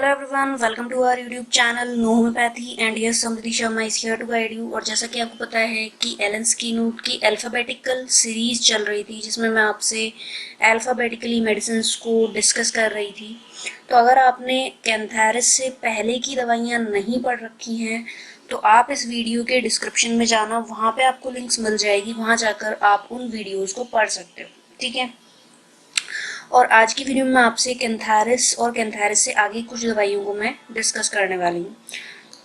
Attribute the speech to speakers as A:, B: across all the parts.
A: Hello everyone, welcome to our YouTube channel No Homeopathy and yes, Samriti Sharma is here to guide you। और जैसा कि आपको पता है कि एलन स्कीनूट की अल्फ़ाबेटिकल सीरीज चल रही थी जिसमें मैं आपसे अल्फ़ाबेटिकली मेडिसिन्स को डिस्कस कर रही थी। तो अगर आपने कैंथारस से पहले की दवाइयाँ नहीं पढ़ रखी हैं तो आप इस वीडियो के डिस्क्रिप्शन में जाना, वहाँ पे आपको लिंक्स मिल जाएगी, वहाँ जाकर आप उन वीडियोज़ को पढ़ सकते हो। ठीक है। और आज की वीडियो में मैं आपसे कैंथारस और कैंथारस से आगे कुछ दवाइयों को मैं डिस्कस करने वाली हूँ।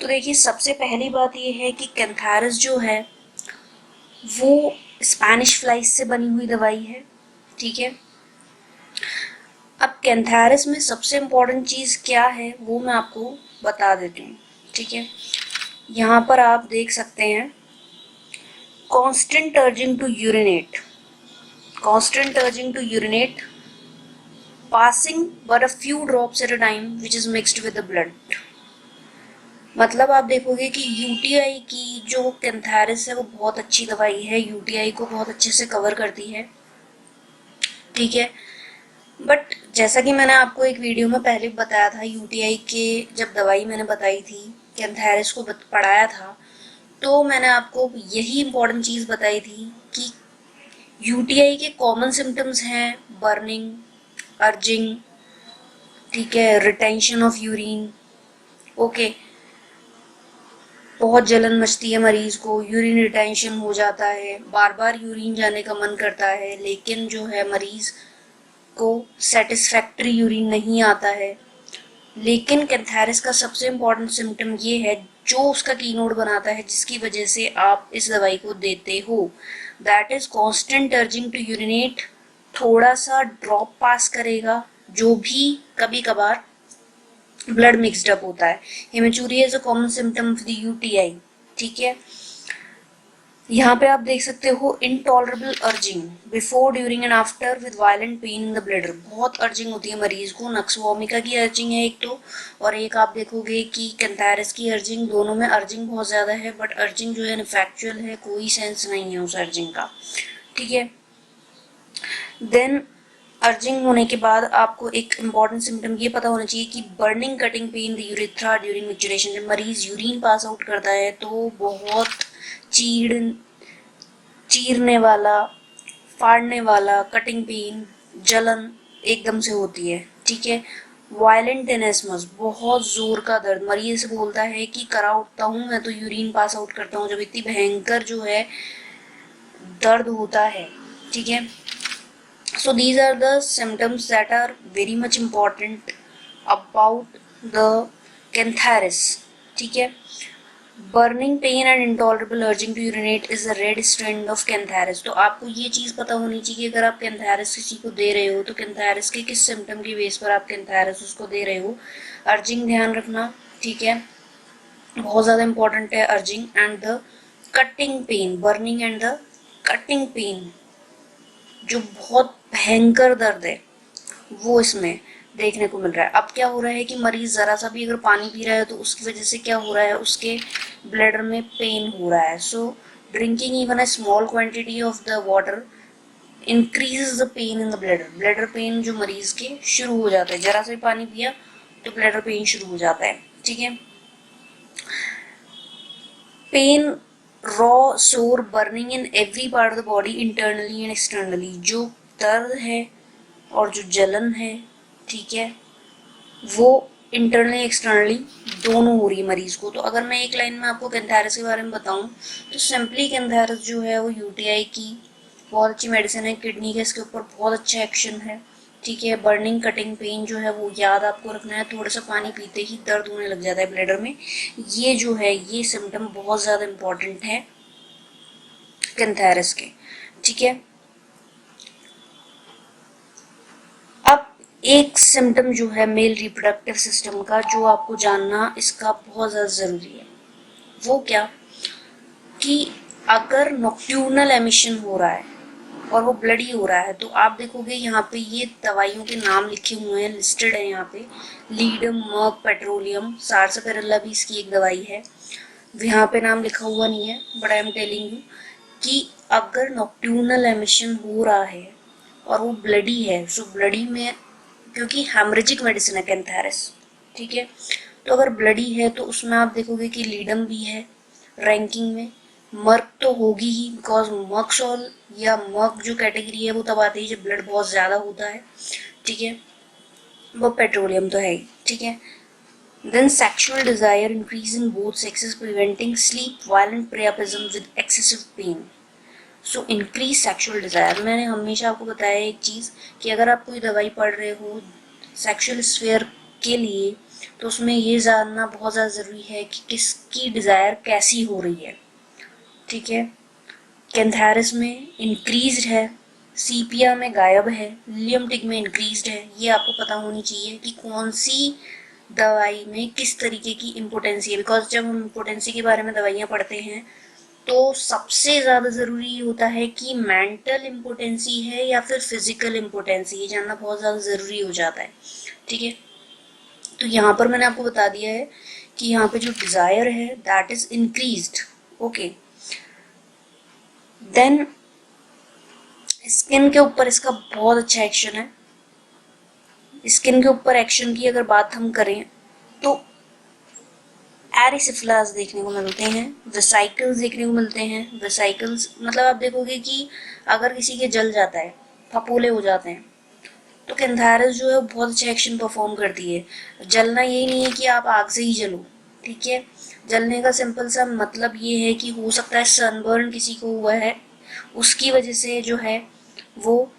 A: तो देखिए, सबसे पहली बात ये है कि कैंथारस जो है वो स्पैनिश फ्लाइज से बनी हुई दवाई है। ठीक है। अब कैंथारस में सबसे इम्पोर्टेंट चीज़ क्या है वो मैं आपको बता देती हूँ। ठीक है। यहाँ पर आप देख सकते हैं constant urging to urinate, constant urging to urinate passing but a few drops at a time which is mixed with the blood। मतलब आप देखोगे कि यूटीआई की जो कैंथारस है वो बहुत अच्छी दवाई है, यूटीआई को बहुत अच्छे से कवर करती है। ठीक है। बट जैसा कि मैंने आपको एक वीडियो में पहले बताया था, यूटीआई के जब दवाई मैंने बताई थी, कैंथारस को पढ़ाया था, तो मैंने आपको यही इम्पोर्टेंट चीज़ बताई थी कि यूटीआई के कॉमन सिम्टम्स हैं बर्निंग, अर्जिंग, ठीक है, रिटेंशन ऑफ यूरिन, ओके, बहुत जलन मचती है मरीज को, यूरिन रिटेंशन हो जाता है, बार बार यूरिन जाने का मन करता है, लेकिन जो है मरीज को सेटिस्फैक्ट्री यूरिन नहीं आता है। लेकिन कैंथारस का सबसे इम्पोर्टेंट सिम्टम ये है जो उसका कीनोड बनाता है, जिसकी वजह से आप इस दवाई को देते हो, that is constant urging to urinate. थोड़ा सा ड्रॉप पास करेगा जो भी कभी कभार ब्लड मिक्सड अप होता है। Haematuria is a common symptom of the UTI. ठीक है। यहाँ पे आप देख सकते हो intolerable urging before, during and after with violent pen in the bladder. बहुत अर्जिंग होती है मरीज को, नक्स वोमिका की अर्जिंग है एक तो, और एक आप देखोगे कि कैंथारस की अर्जिंग। दोनों में अर्जिंग बहुत ज़्यादा है, बट अर्जिंग जो है इनफैक्चुअल है, कोई सेंस नहीं है उस अर्जिंग का। ठीक है। देन अर्जिंग होने के बाद आपको एक इम्पॉर्टेंट सिम्टम ये पता होना चाहिए कि burning cutting pain the urethra during micturition. जब मरीज यूरिन पास आउट करता है तो बहुत चीरने वाला, फाड़ने वाला कटिंग पेन, जलन एकदम से होती है। ठीक है। वायलेंट टेनेस्मस, बहुत जोर का दर्द, मरीज से बोलता है कि करा उठता हूँ मैं तो यूरिन पास आउट करता हूँ, जब इतनी भयंकर जो है दर्द होता है। ठीक है। So these are the symptoms that are very much important about the cantharis. ठीक है। Burning pain and intolerable urging to urinate is a red strand of cantharis. तो आपको ये चीज़ पता होनी चाहिए कि अगर आप कैंथारस किसी को दे रहे हो तो कैंथारस के किस सिम्टम के बेस पर आप कैंथारस उसको दे रहे हो। अर्जिंग ध्यान रखना। ठीक है। बहुत ज़्यादा इंपॉर्टेंट है urging and the cutting pain, burning and the cutting pain, जो बहुत भयंकर दर्द है वो इसमें देखने को मिल रहा है। अब क्या हो रहा है कि मरीज ज़रा सा भी अगर पानी पी रहा है तो उसकी वजह से क्या हो रहा है, उसके ब्लैडर में पेन हो रहा है। So drinking even a small quantity of the water increases the pain in the bladder. Bladder pain जो मरीज के शुरू हो जाता है, जरा सा भी पानी पिया तो ब्लैडर पेन शुरू हो जाता है। ठीक है। पेन, रॉ, सोर, burning in every part of the body internally and externally. जो दर्द है और जो जलन है, ठीक है, वो इंटरनली एक्सटर्नली दोनों हो रही है मरीज को। तो अगर मैं एक लाइन में आपको कैंथारस के बारे में बताऊं तो सिंपली कैंथारस जो है वो यूटीआई की बहुत अच्छी मेडिसिन है, किडनी का इसके ऊपर बहुत अच्छा एक्शन है। ठीक है। बर्निंग कटिंग पेन जो है वो याद आपको रखना है, थोड़ा सा पानी पीते ही दर्द होने लग जाता है ब्लैडर में। ये जो है ये सिम्टम बहुत ज़्यादा इम्पोर्टेंट है कैंथारस के। ठीक है। अब एक सिम्टम जो है मेल रिप्रोडक्टिव सिस्टम का, जो आपको जानना इसका बहुत ज़्यादा ज़रूरी है, वो क्या कि अगर नॉक्ट्यूर्नल एमिशन हो रहा है और वो ब्लडी हो रहा है तो आप देखोगे यहाँ पे ये दवाइयों के नाम लिखे हुए हैं, लिस्टेड है यहाँ पे, लीडम, मर्क, पेट्रोलियम, सार्सापेरेला भी इसकी एक दवाई है। यहाँ पे नाम लिखा हुआ नहीं है, but I am telling you कि अगर नॉक्ट्यूर्नल एमिशन हो रहा है और वो ब्लडी है, सो ब्लडी में, क्योंकि हेमरेजिक मेडिसिन है कैंथारस, ठीक है। तो अगर ब्लडी है तो उसमें आप देखोगे कि लीडम भी है रैंकिंग में, मर्क तो होगी ही, बिकॉज मर्क्सॉल या मर्क जो कैटेगरी है वो तब आती है जब ब्लड बहुत ज़्यादा होता है, ठीक है। वो पेट्रोलियम तो है ही, ठीक है। Then sexual desire increase in both sexes preventing sleep violent priapism with excessive pain. So increase sexual desire, मैंने हमेशा आपको बताया एक चीज़ कि अगर आप कोई दवाई पढ़ रहे हो सेक्सुअल स्फेयर के लिए तो उसमें ये जानना बहुत ज़्यादा ज़रूरी है कि किसकी डिज़ायर कैसी हो रही है, ठीक है। कैंथारस में इंक्रीज्ड है, सीपिया में गायब है, लिलियम टिक में इंक्रीज्ड है। ये आपको पता होनी चाहिए कि कौन सी दवाई में किस तरीके की इम्पोर्टेंसी है, बिकॉज जब हम इम्पोर्टेंसी के बारे में दवाइयाँ पढ़ते हैं तो सबसे ज़्यादा ज़रूरी होता है कि मेंटल इम्पोर्टेंसी है या फिर फिजिकल इम्पोर्टेंसी, ये जानना बहुत ज़्यादा ज़रूरी हो जाता है, ठीक है। तो यहाँ पर मैंने आपको बता दिया है कि यहाँ पे जो डिज़ायर है that is increased, okay. Then skin के ऊपर इसका बहुत अच्छा एक्शन है। स्किन के ऊपर एक्शन की अगर बात हम करें तो एरिसिफ्लास देखने को मिलते हैं, वेसाइकल्स देखने को मिलते हैं। वेसाइकल्स मतलब आप देखोगे कि अगर किसी के जल जाता है, फपोले हो जाते हैं, तो कैंथारस जो है बहुत अच्छा एक्शन परफॉर्म करती है। जलना यही नहीं है कि आप आग से ही जलो, ठीक है। जलने का सिंपल सा मतलब ये है कि हो सकता है सनबर्न किसी को हुआ है, उसकी वजह से जो है वो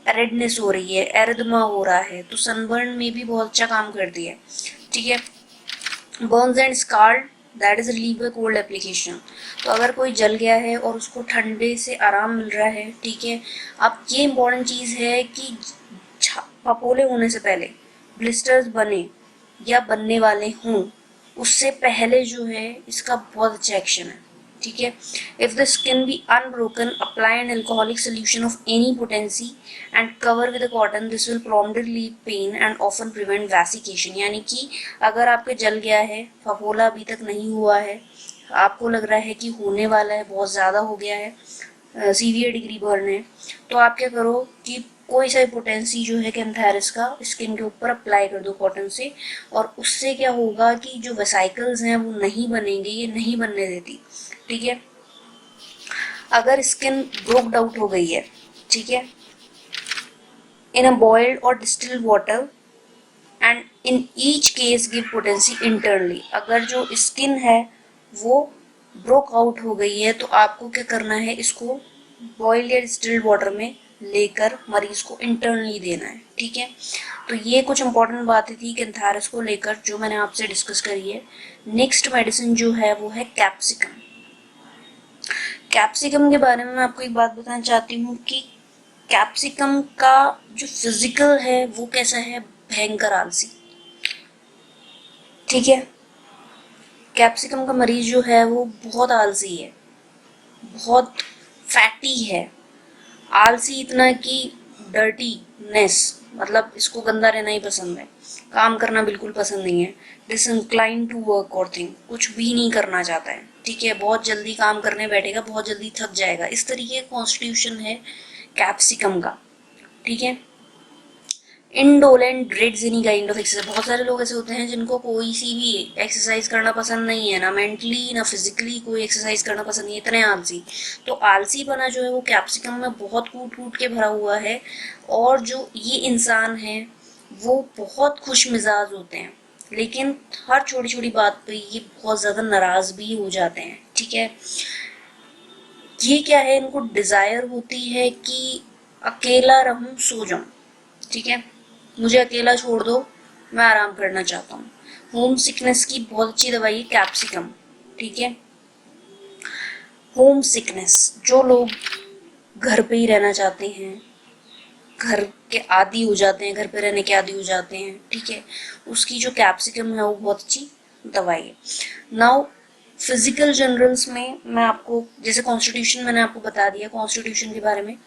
A: रेडनेस हो रही है, एरिदमा हो रहा है, तो सनबर्न में भी बहुत अच्छा काम करती है, ठीक है। Burns and scarred that is relieve by cold application. तो अगर कोई जल गया है और उसको ठंडे से आराम मिल रहा है, ठीक है। अब ये इम्पोर्टेंट चीज़ है कि फपोले होने से पहले, ब्लिस्टर्स बने या बनने वाले हों उससे पहले जो है इसका बहुत अच्छा एक्शन है, ठीक है। If the skin be unbroken apply an alcoholic solution of any potency and cover with cotton, this will promptly relieve pain and often prevent vesication. यानी कि अगर आपके जल गया है, फफोला अभी तक नहीं हुआ है, आपको लग रहा है कि होने वाला है, बहुत ज़्यादा हो गया है, सीवियर डिग्री बर्न है, तो आप क्या करो कि कोई सा पोटेंसी जो है कैंथारस का स्किन के ऊपर अप्लाई कर दो कॉटन से, और उससे क्या होगा कि जो वेसाइकल्स हैं वो नहीं बनेंगे, ये नहीं बनने देती, ठीक है। अगर स्किन ब्रोक्ड आउट हो गई है, ठीक है, इन अ बॉइल्ड और distilled water and in each case give potency internally. अगर जो स्किन है वो ब्रोक आउट हो गई है तो आपको क्या करना है, इसको बॉइल्ड या डिस्टिल्ड वाटर में लेकर मरीज को इंटरनली देना है, ठीक है। तो ये कुछ इंपॉर्टेंट बातें थी कैंथारस को लेकर जो मैंने आपसे डिस्कस करी है। नेक्स्ट मेडिसिन जो है वो है कैप्सिकम। कैप्सिकम के बारे में मैं आपको एक बात बताना चाहती हूँ कि कैप्सिकम का जो फिजिकल है वो कैसा है, भयंकर आलसी, ठीक है। कैप्सिकम का मरीज जो है वो बहुत आलसी है, बहुत फैटी है, आलसी इतना कि डर्टीनेस, मतलब इसको गंदा रहना ही पसंद है, काम करना बिल्कुल पसंद नहीं है, डिसइंक्लाइन टू वर्क और थिंक, कुछ भी नहीं करना चाहता है, ठीक है। बहुत जल्दी काम करने बैठेगा, बहुत जल्दी थक जाएगा, इस तरीके का कॉन्स्टिट्यूशन है कैप्सिकम का, ठीक है। Indolent dreads any kind of exercise, बहुत सारे लोग ऐसे होते हैं जिनको कोई सी भी एक्सरसाइज करना पसंद नहीं है, ना मेंटली ना फिजिकली कोई एक्सरसाइज करना पसंद नहीं है, इतने आलसी। तो आलसी बना जो है वो कैप्सिकम में बहुत कूट कूट के भरा हुआ है, और जो ये इंसान है वो बहुत खुश मिजाज होते हैं, लेकिन हर छोटी छोटी बात पे ये बहुत ज़्यादा नाराज भी हो जाते हैं, ठीक है। ये क्या है, इनको डिज़ायर होती है कि अकेला रहूं, सो जाऊं, ठीक है, मुझे अकेला छोड़ दो, मैं आराम करना चाहता हूँ। होम सिकनेस की बहुत अच्छी दवाई है कैप्सिकम, ठीक है। होम सिकनेस, जो लोग घर पे ही रहना चाहते हैं, घर के आदी हो जाते हैं, घर पे रहने के आदी हो जाते हैं, ठीक है, उसकी जो कैप्सिकम है वो बहुत अच्छी दवाई है। नाउ फिजिकल जनरल्स में मैं आपको, जैसे कॉन्स्टिट्यूशन मैंने आपको बता दिया कॉन्स्टिट्यूशन के बारे में,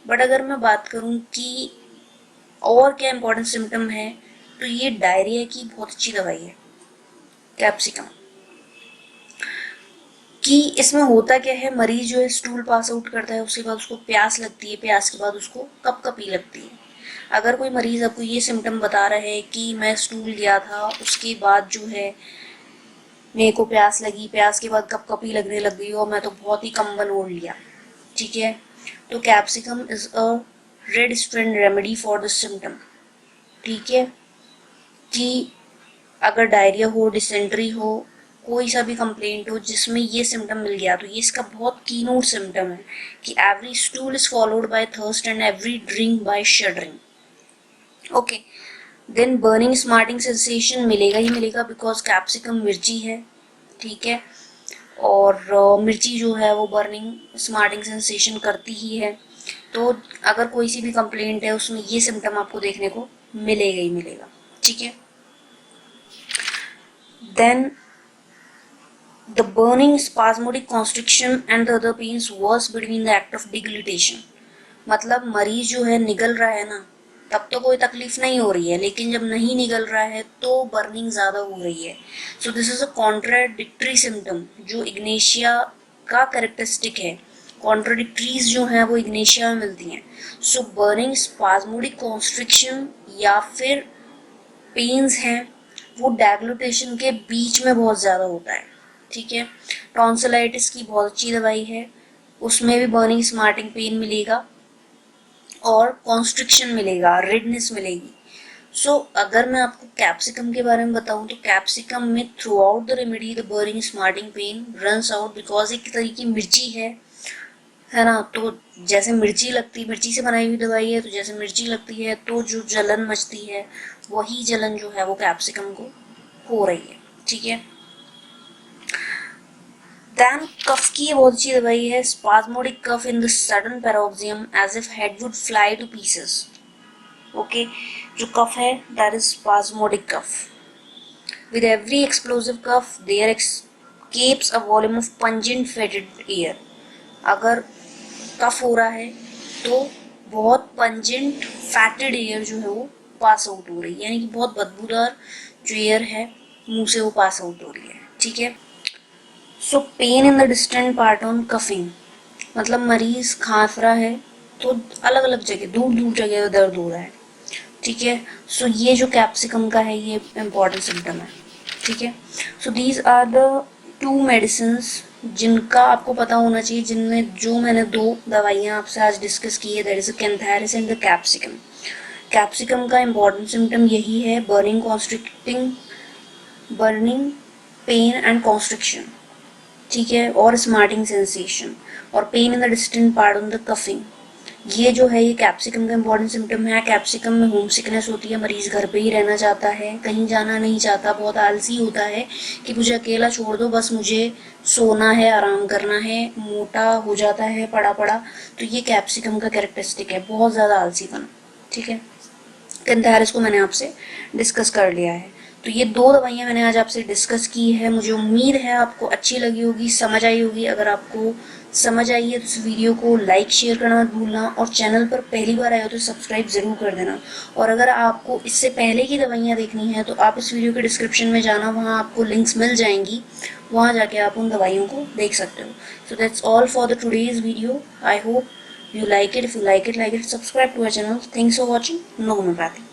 A: बट अगर मैं बात करूँ कि और क्या इंपॉर्टेंट सिम्टम है, तो ये डायरिया की बहुत अच्छी दवाई है कैप्सिकम। कि इसमें होता क्या है, मरीज जो है स्टूल पास आउट करता है, उसके बाद उसको प्यास लगती है, प्यास के बाद उसको कपकपी लगती है, अगर कोई मरीज आपको ये सिम्टम बता रहा है कि मैं स्टूल लिया था, उसके बाद जो है मेरे को प्यास लगी, प्यास के बाद कपकपी लगने लग गई और मैं तो बहुत ही कंबल ओढ़ लिया, ठीक है, तो capsicum is a red strain remedy for this symptom, ठीक है। कि अगर डायरिया हो, डिसेंट्री हो, कोई सा भी कंप्लेंट हो जिसमें ये सिम्टम मिल गया, तो ये इसका बहुत कीनोट सिम्टम है कि every stool is followed by thirst and every drink by shuddering. Okay, then burning smarting sensation मिलेगा ही मिलेगा बिकॉज कैप्सिकम मिर्ची है, ठीक है, और मिर्ची जो है वो बर्निंग स्मार्टिंग सेंसेशन करती ही है। तो अगर कोई सी भी कंप्लेंट है उसमें ये सिम्टम आपको देखने को मिलेगा ही मिलेगा, ठीक है। Then the burning, spasmodic constriction and the other pains worse between the act of deglutition। मतलब मरीज जो है निगल रहा है ना, तब तो कोई तकलीफ नहीं हो रही है, लेकिन जब नहीं निगल रहा है तो बर्निंग ज़्यादा हो रही है। So this is a contradictory symptom जो इग्नेशिया का कैरेक्टरिस्टिक है। कॉन्ट्राडिक्टरीज जो हैं वो इग्नेशिया में मिलती हैं। सो बर्निंग, स्पास्मोडिक कॉन्स्ट्रिक्शन या फिर पेन्स हैं वो डेग्लूटेशन के बीच में बहुत ज़्यादा होता है, ठीक है। टॉन्सिलाइटिस की बहुत अच्छी दवाई है, उसमें भी बर्निंग स्मार्टिंग पेन मिलेगा और कॉन्स्ट्रिक्शन मिलेगा, रेडनेस मिलेगी। सो अगर मैं आपको कैप्सिकम के बारे में बताऊं तो कैप्सिकम में throughout the remedy the burning smarting pain runs out because एक तरह की मिर्ची है ना। तो जैसे मिर्ची लगती, मिर्ची से बनाई हुई दवाई है, तो जैसे मिर्ची लगती है तो जो जलन मचती है वही जलन जो है वो कैप्सिकम को हो रही है, ठीक है। देन कफ की बहुत अच्छी दवाई है, spasmodic cough in the sudden paroxysm as if head would fly to pieces. Okay, जो कफ है that is spasmodic cough. With every explosive cough there escapes a volume of pungent fetid air। अगर कफ हो रहा है तो बहुत pungent fetid air जो है वो पास आउट हो रही है, यानी कि बहुत बदबूदार जो एयर है मुंह से वो पास आउट हो रही है, ठीक है। So pain in the distant part on coughing, मतलब मरीज खांस रहा है तो अलग अलग जगह, दूर दूर जगह दर्द हो रहा है, ठीक है। सो ये जो कैप्सिकम का है ये इम्पॉर्टेंट सिम्टम है, ठीक है। So these are the 2 medicines जिनका आपको पता होना चाहिए, जिनमें जो मैंने 2 दवाइयाँ आपसे आज डिस्कस की है, that is cantharis and the capsicum. Capsicum का इम्पॉर्टेंट सिम्टम यही है, burning, constricting, burning, pain and constriction, ठीक है, और स्मार्टिंग सेंसेशन और pain in the distant part on the coughing. ये जो है ये कैप्सिकम का इम्पॉर्टेंट सिम्टम है। कैप्सिकम में होम सिकनेस होती है, मरीज घर पे ही रहना चाहता है, कहीं जाना नहीं चाहता, बहुत आलसी होता है कि मुझे अकेला छोड़ दो, बस मुझे सोना है, आराम करना है, मोटा हो जाता है पड़ा पड़ा। तो ये कैप्सिकम का कैरेक्टरिस्टिक है, बहुत ज़्यादा आलसीपना, ठीक है। कैंथारिस को मैंने आपसे डिस्कस कर लिया है। तो ये 2 दवाइयाँ मैंने आज आपसे डिस्कस की है। मुझे उम्मीद है आपको अच्छी लगी होगी, समझ आई होगी। अगर आपको समझ आई है तो इस वीडियो को लाइक शेयर करना मत भूलना और चैनल पर पहली बार आए हो तो सब्सक्राइब ज़रूर कर देना। और अगर आपको इससे पहले की दवाइयाँ देखनी है तो आप इस वीडियो के डिस्क्रिप्शन में जाना, वहाँ आपको लिंक्स मिल जाएंगी, वहाँ जाके आप उन दवाइयों को देख सकते हो। So that's all for the today's video. I hope you like it. If you like it, subscribe to our channel. Thanks for watching. No homeopathy.